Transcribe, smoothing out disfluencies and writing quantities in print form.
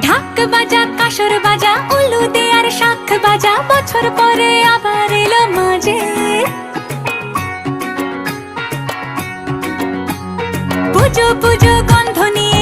ঢাক বাজা কাসর বাজা উলু দে আর শাখ বাজা, বছর পরে আবার এলো মাঝে। পুজো পুজো গন্ধ নিয়ে